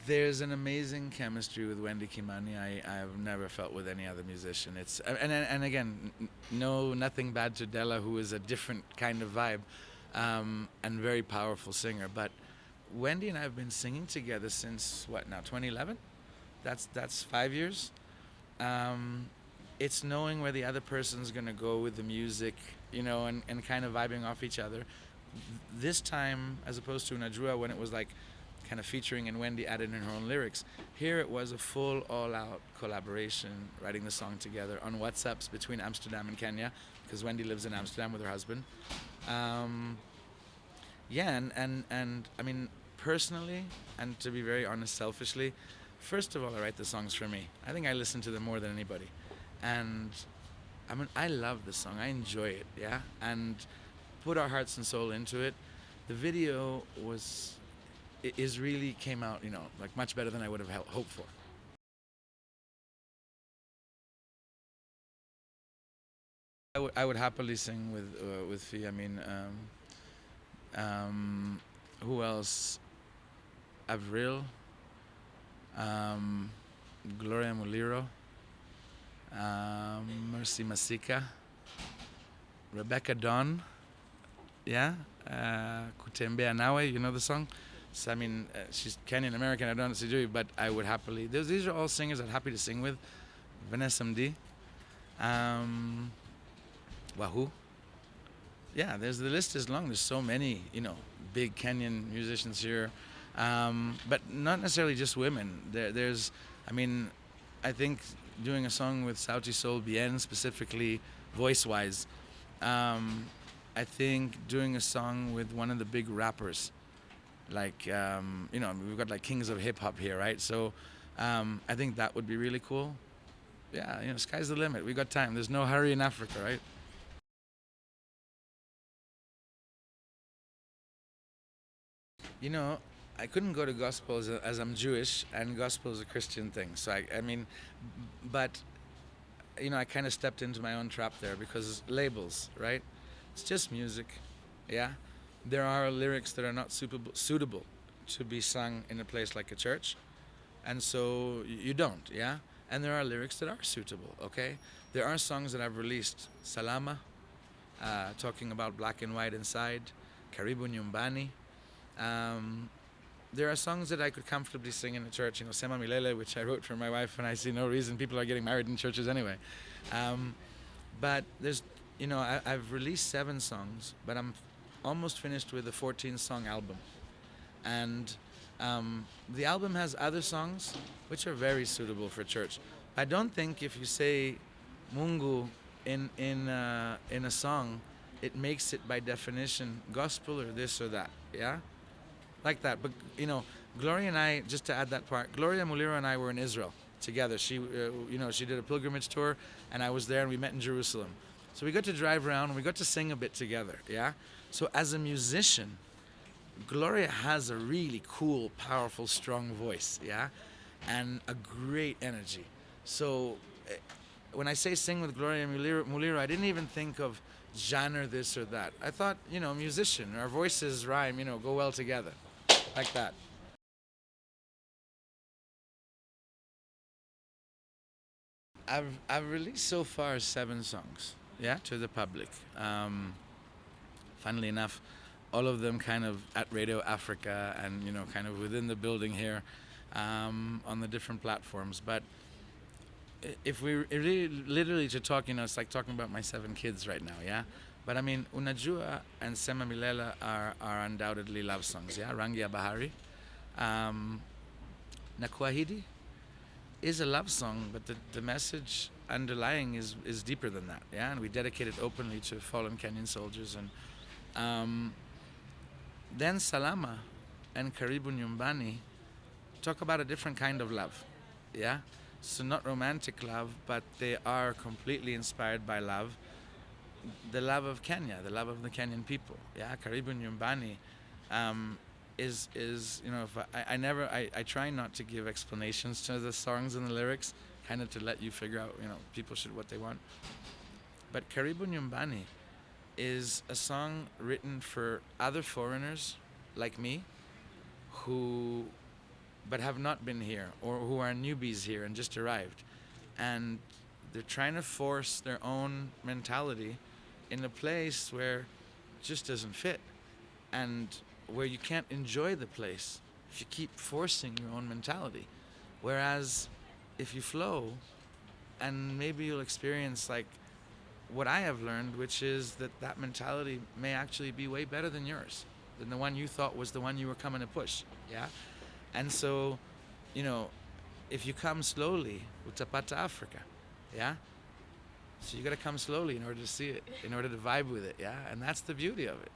There's an amazing chemistry with Wendy Kimani. I've never felt with any other musician. It's and again, no, nothing bad to Della, who is a different kind of vibe, and very powerful singer. But Wendy and I have been singing together since what now, 2011? That's 5 years. It's knowing where the other person's gonna go with the music, and kind of vibing off each other. This time, as opposed to Unajua, when it was like kind of featuring and Wendy added in her own lyrics. Here it was a full all-out collaboration, writing the song together on WhatsApps between Amsterdam and Kenya, because Wendy lives in Amsterdam with her husband. Yeah, and I mean, personally, and to be very honest, selfishly, first of all, I write the songs for me. I think I listen to them more than anybody. And I mean, I love the song. I enjoy it, yeah? And put our hearts and soul into it. The video is really came out, like much better than I would have hoped for. I would happily sing with Fee. I mean, who else? Avril, Gloria Muliro, Mercy Masika, Rebecca Dawn, yeah, Kutembea Nawe, you know the song? So, I mean, she's Kenyan American, I don't know Sijui, but I would happily, these are all singers I'm happy to sing with. Vanessa Mdee, Wahoo. Yeah, the list is long. There's so many, big Kenyan musicians here, but not necessarily just women. There's, I mean, I think doing a song with Sauti Sol Bien, specifically voice-wise, I think doing a song with one of the big rappers, like, we've got like kings of hip-hop here, right? So I think that would be really cool. Yeah, sky's the limit. We got time. There's no hurry in Africa, right? I couldn't go to gospel as I'm Jewish, and gospel is a Christian thing. So I mean, but I kind of stepped into my own trap there because labels, right? It's just music, yeah. There are lyrics that are not suitable to be sung in a place like a church, and so you don't, yeah. And there are lyrics that are suitable, okay. There are songs that I've released, Salama, talking about black and white inside, Karibu Nyumbani. There are songs that I could comfortably sing in a church, Sema Milele, which I wrote for my wife, and I see no reason. People are getting married in churches anyway. But there's, I've released 7 songs, but I'm almost finished with a 14-song album. And the album has other songs which are very suitable for church. I don't think if you say Mungu in a song, it makes it by definition gospel or this or that, yeah? Like that. But, Gloria and I, just to add that part, Gloria Muliro and I were in Israel together. She, she did a pilgrimage tour, and I was there, and we met in Jerusalem. So we got to drive around, and we got to sing a bit together, yeah? So as a musician, Gloria has a really cool, powerful, strong voice, yeah? And a great energy. So when I say sing with Gloria Muliro, I didn't even think of genre this or that. I thought, musician, our voices rhyme, go well together, like that. I've released so far 7 songs, yeah, to the public. Funnily enough, all of them kind of at Radio Africa and kind of within the building here, on the different platforms. But if we really literally to talk, it's like talking about my 7 kids right now, yeah. But I mean, Unajua and Sema Milela are undoubtedly love songs, yeah. Rangi ya Bahari, Nakuahidi is a love song, but the message underlying is deeper than that, yeah. And we dedicate it openly to fallen Kenyan soldiers. And then Salama and Karibu Nyumbani talk about a different kind of love, yeah. So not romantic love, but they are completely inspired by love. The love of Kenya, the love of the Kenyan people. Yeah, Karibu Nyumbani is if I try not to give explanations to the songs and the lyrics, kind of to let you figure out, people should what they want. But Karibu Nyumbani is a song written for other foreigners like me who but have not been here, or who are newbies here and just arrived. And they're trying to force their own mentality in a place where it just doesn't fit, and where you can't enjoy the place if you keep forcing your own mentality. Whereas if you flow, and maybe you'll experience like what I have learned, which is that that mentality may actually be way better than yours, than the one you thought was the one you were coming to push. Yeah. And so, you know, if you come slowly, utapata Africa. Yeah. So you got to come slowly in order to see it, in order to vibe with it. Yeah. And that's the beauty of it.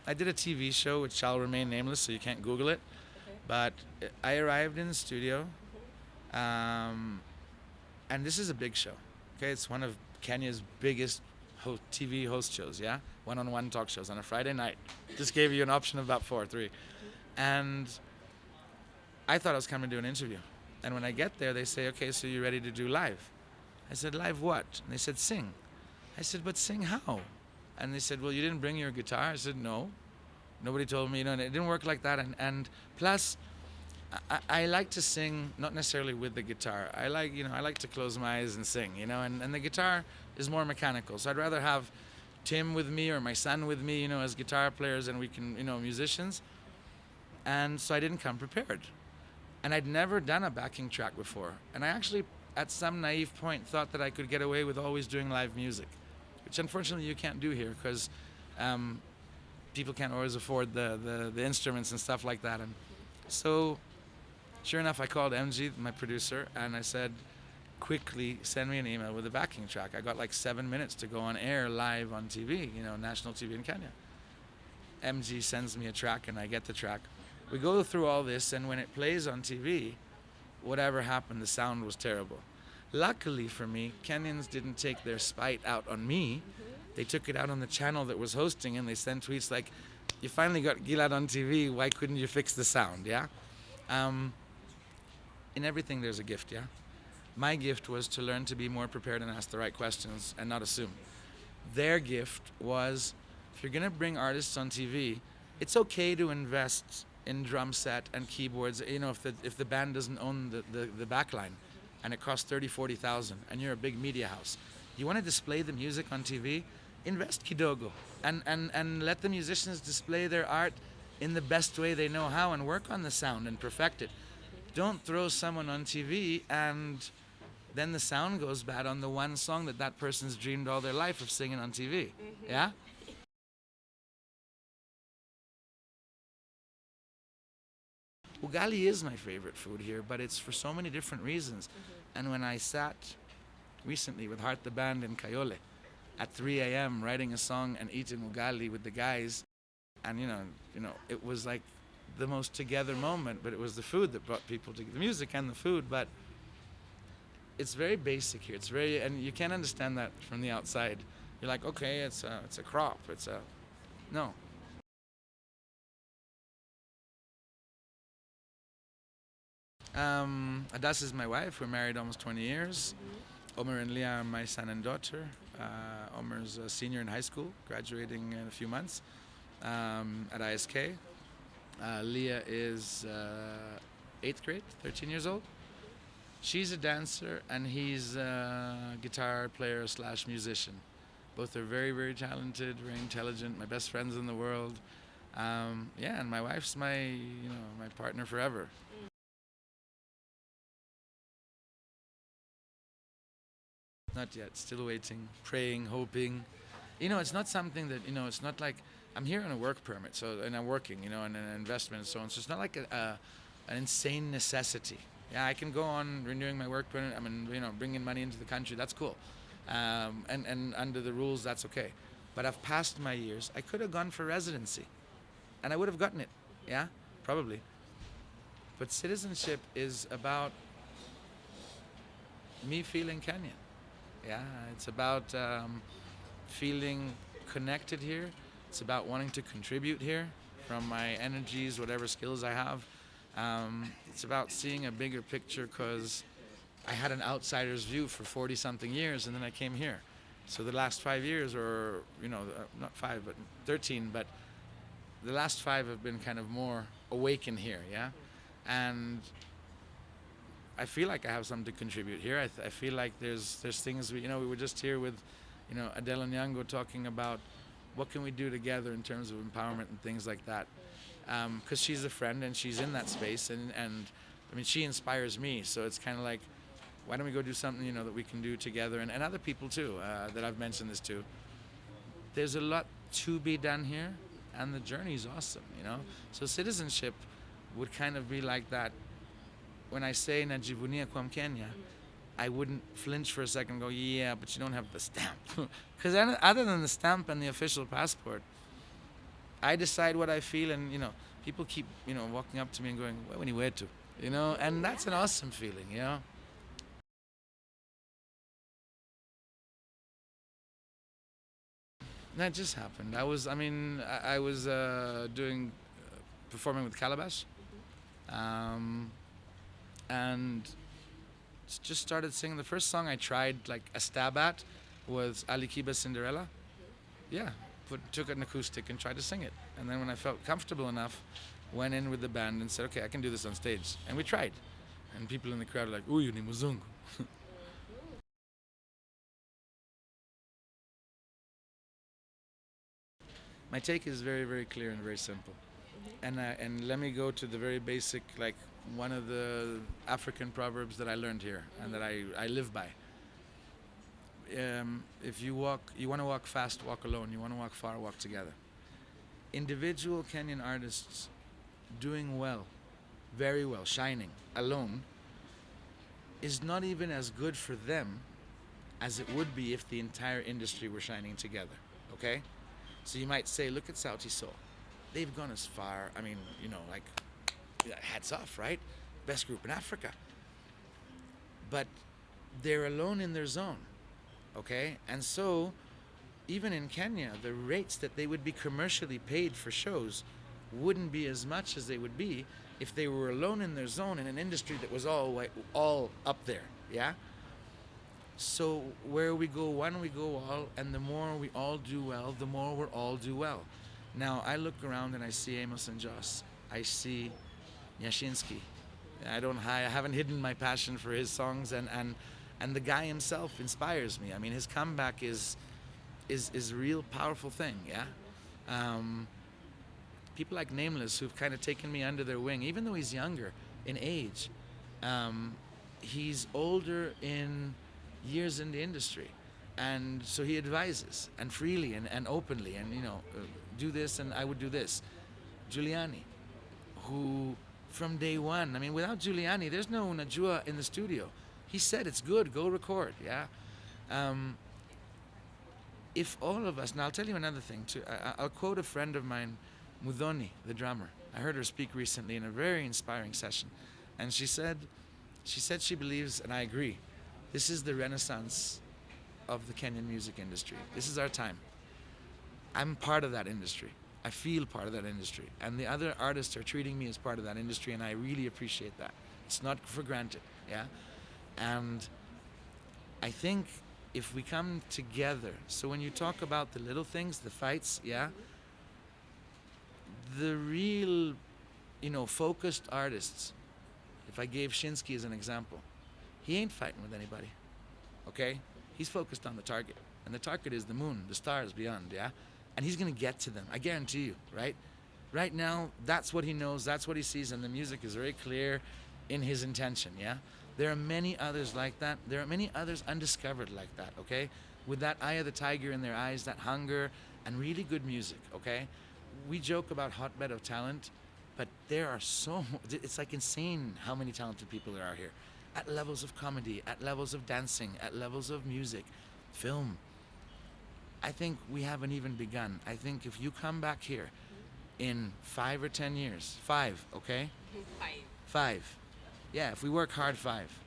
I did a TV show which shall remain nameless, so you can't Google it. Okay. But I arrived in the studio, and this is a big show. Okay, it's one of Kenya's biggest TV host shows. Yeah, one-on-one talk shows on a Friday night. Just gave you an option of about 4 or 3, and I thought I was coming to do an interview. And when I get there, they say, "Okay, so you ready to do live?" I said, "Live what?" And they said, "Sing." I said, "But sing how?" And they said, "Well, you didn't bring your guitar." I said, "No. Nobody told me, and it didn't work like that." And plus, I like to sing, not necessarily with the guitar. I like to close my eyes and sing, and the guitar is more mechanical. So I'd rather have Tim with me or my son with me, as guitar players, and we can, musicians. And so I didn't come prepared. And I'd never done a backing track before. And I actually, at some naive point, thought that I could get away with always doing live music, which unfortunately you can't do here because people can't always afford the instruments and stuff like that. And so, sure enough, I called MG, my producer, and I said, quickly send me an email with a backing track. I got like 7 minutes to go on air live on TV, national TV in Kenya. MG sends me a track and I get the track. We go through all this, and when it plays on TV, whatever happened, the sound was terrible. Luckily for me, Kenyans didn't take their spite out on me. They took it out on the channel that was hosting, and they sent tweets like, "You finally got Gilad on TV, why couldn't you fix the sound?" Yeah. In everything there's a gift. Yeah. My gift was to learn to be more prepared and ask the right questions and not assume. Their gift was, if you're gonna bring artists on TV, it's okay to invest in drum set and keyboards. If the band doesn't own the backline, and it costs 30,000-40,000, and you're a big media house, you want to display the music on TV, invest kidogo, and let the musicians display their art in the best way they know how, and work on the sound and perfect it. Don't throw someone on TV and then the sound goes bad on the one song that person's dreamed all their life of singing on TV. Yeah? Ugali is my favorite food here, but it's for so many different reasons. And when I sat recently with Heart the Band in Kayole at 3 a.m. writing a song and eating ugali with the guys, and it was like the most together moment, but it was the food that brought people together, the music and the food. But it's very basic here. And you can't understand that from the outside. You're like, okay, it's a crop. No. Adas is my wife. We're married almost 20 years. Omer and Leah are my son and daughter. Omer's a senior in high school, graduating in a few months at ISK. Leah is 8th grade, 13 years old. She's a dancer and he's a guitar player / musician. Both are very, very talented, very intelligent, my best friends in the world. And my wife's my partner forever. Not yet, still waiting, praying, hoping. It's not something that, it's not like, I'm here on a work permit, and I'm working, and an investment and so on. So it's not like an insane necessity. Yeah, I can go on renewing my work permit. Bringing money into the country. That's cool, and under the rules, that's okay. But I've passed my years. I could have gone for residency, and I would have gotten it. Yeah, probably. But citizenship is about me feeling Kenyan. Yeah, it's about feeling connected here. It's about wanting to contribute here from my energies, whatever skills I have. It's about seeing a bigger picture because I had an outsider's view for 40-something years, and then I came here. So the last 5 years, or not 5, but 13, but the last 5 have been kind of more awakened here, yeah? And I feel like I have something to contribute here. I feel like there's things, we were just here with, Adele and Yango talking about what can we do together in terms of empowerment and things like that. Because she's a friend and she's in that space, and I mean, she inspires me, so it's kind of like, why don't we go do something, that we can do together, and other people too, that I've mentioned this to. There's a lot to be done here, and the journey's awesome, So citizenship would kind of be like that. When I say najivunia kwa Mkenya, I wouldn't flinch for a second and go, yeah, but you don't have the stamp. Because other than the stamp and the official passport, I decide what I feel, and, people keep, walking up to me and going, wewe ni wetu, and that's an awesome feeling, That just happened. I was doing, performing with Calabash, and just started singing. The first song I tried like a stab at was Ali Kiba's Cinderella. Yeah, took an acoustic and tried to sing it. And then when I felt comfortable enough, went in with the band and said, okay, I can do this on stage. And we tried. And people in the crowd are like, "Uyu ni muzungu." My take is very, very clear and very simple. And let me go to the very basic, like one of the African proverbs that I learned here and that I live by. If you want to walk fast, walk alone. You want to walk far, walk together. Individual Kenyan artists doing well, very well, shining, alone, is not even as good for them as it would be if the entire industry were shining together, okay? So you might say, look at Sauti Sol. They've gone as far, I mean, hats off, right? Best group in Africa. But they're alone in their zone, okay? And so, even in Kenya, the rates that they would be commercially paid for shows wouldn't be as much as they would be if they were alone in their zone in an industry that was all up there, yeah? So where we go one, we go all, and the more we all do well, the more we'll all do well. Now, I look around and I see Amos and Joss. I see Yashinsky. I haven't hidden my passion for his songs, and the guy himself inspires me. I mean, his comeback is a real powerful thing, yeah? People like Nameless, who've kind of taken me under their wing, even though he's younger in age. He's older in years in the industry, and so he advises, and freely and openly, and do this and I would do this. Giuliani, who from day one, I mean, without Giuliani, there's no Unajua in the studio. He said it's good, go record, yeah? If all of us, and I'll tell you another thing too, I'll quote a friend of mine, Mudhoni, the drummer. I heard her speak recently in a very inspiring session, and she said she believes, and I agree, this is the renaissance of the Kenyan music industry. This is our time. I'm part of that industry. I feel part of that industry. And the other artists are treating me as part of that industry, and I really appreciate that. It's not for granted, yeah? And I think if we come together, so when you talk about the little things, the fights, yeah? The real, focused artists, if I gave Shinsky as an example, he ain't fighting with anybody, okay? He's focused on the target, and the target is the moon, the stars beyond, yeah? And he's gonna get to them, I guarantee you, right? Right now, that's what he knows, that's what he sees, and the music is very clear in his intention, yeah? There are many others like that. There are many others undiscovered like that, okay? With that eye of the tiger in their eyes, that hunger, and really good music, okay? We joke about hotbed of talent, but there are it's like insane how many talented people there are here. At levels of comedy, at levels of dancing, at levels of music, film. I think we haven't even begun. I think if you come back here in 5 or 10 years, 5, okay? 5. Yeah, if we work hard, 5.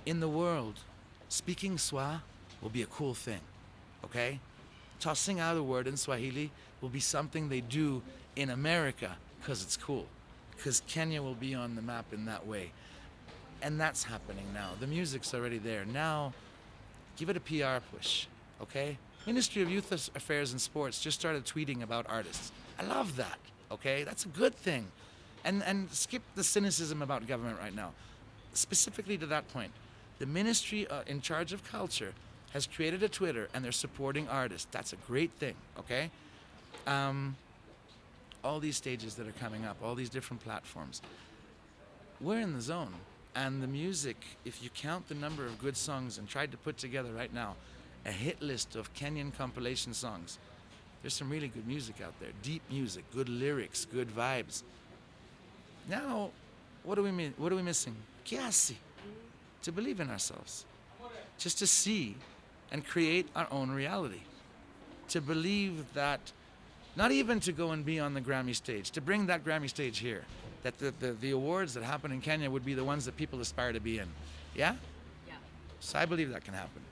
In the world, speaking Swa will be a cool thing, okay? Tossing out a word in Swahili will be something they do in America because it's cool. Because Kenya will be on the map in that way. And that's happening now. The music's already there. Now, give it a PR push, okay? Ministry of Youth Affairs and Sports just started tweeting about artists. I love that, okay? That's a good thing. And skip the cynicism about government right now. Specifically to that point, the ministry in charge of culture has created a Twitter and they're supporting artists. That's a great thing, okay? All these stages that are coming up, all these different platforms. We're in the zone. And the music, if you count the number of good songs and tried to put together right now a hit list of Kenyan compilation songs, there's some really good music out there. Deep music, good lyrics, good vibes. Now, what are we missing? Kiasi. To believe in ourselves. Just to see and create our own reality. To believe that, not even to go and be on the Grammy stage, to bring that Grammy stage here. That the awards that happen in Kenya would be the ones that people aspire to be in. Yeah? Yeah. So I believe that can happen.